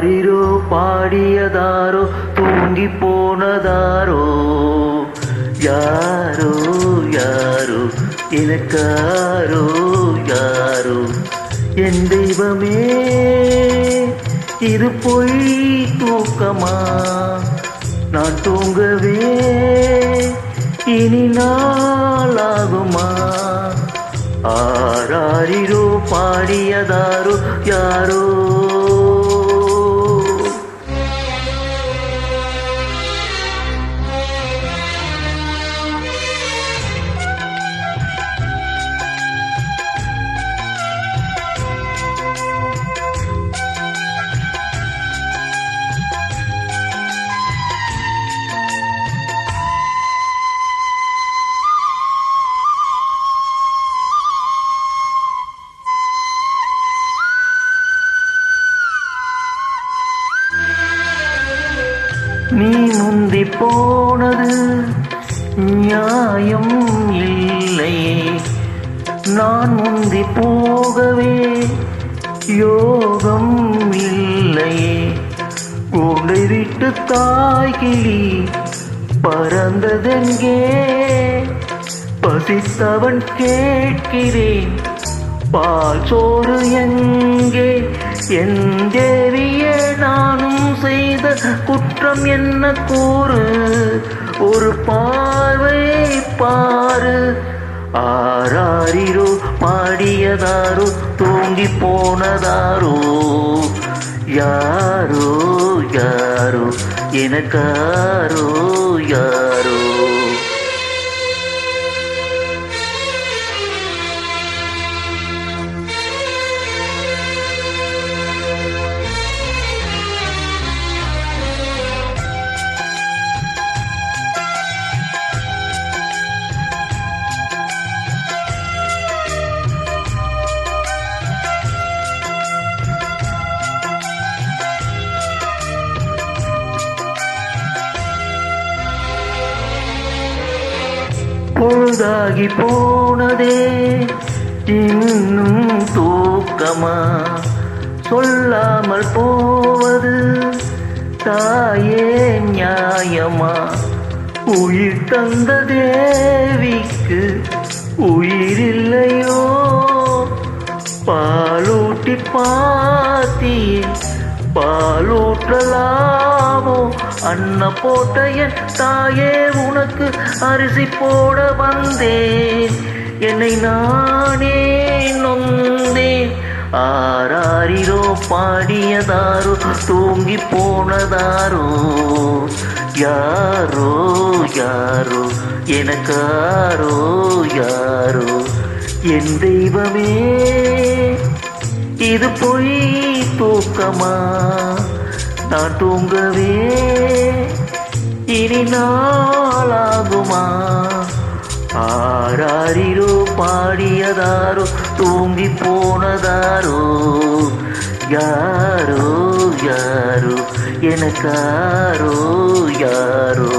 ஆராரிரோ பாடியதாரோ தூங்கி போனதாரோ யாரோ யாரோ எனக்காரோ யாரோ என் தெய்வமே இது பொய் தூக்கமா நான் தூங்கவே இனி நாளாகுமா ஆராரிரோ பாடியதாரோ யாரோ நீ முந்தி போனது நியாயம் இல்லையே நான் முந்தி போகவே யோகம் இல்லையே கூண்டை விட்டு தாய்கிளி பறந்ததெங்கே பசித்தவன் கேட்கிறேன் பால் சோறு எங்கே என் தேவியே நானும் செய்த குற்றம் என்ன கூறு ஒரு பார்வை பாரு ஆராரிரோ பாடியதாரோ தூங்கி போனதாரோ யாரோ யாரோ எனக்காரோ யாரோ பொழுதாகி போனதே இன்னும் தூக்கமா சொல்லாமல் போவது தாயே நியாயமா உயிர் தந்த தேவிக்கு உயிரில்லையோ பாலூட்டி பாத்தியே பாலூற்றலாமோ அன்ன போட்ட என் தாயே உனக்கு அரிசி போட வந்தேன் என்னை நானே நொந்தேன் ஆராரிரோ பாடியதாரோ தூங்கி போனதாரோ யாரோ யாரோ எனக்காரோ யாரோ என் தெய்வமே இது பொய் தூக்கமா நான் தூங்கவே இனி நாளாகுமா ஆராரிரோ பாடியதாரோ தூங்கி போனதாரோ யாரோ யாரோ எனக்காரோ யாரோ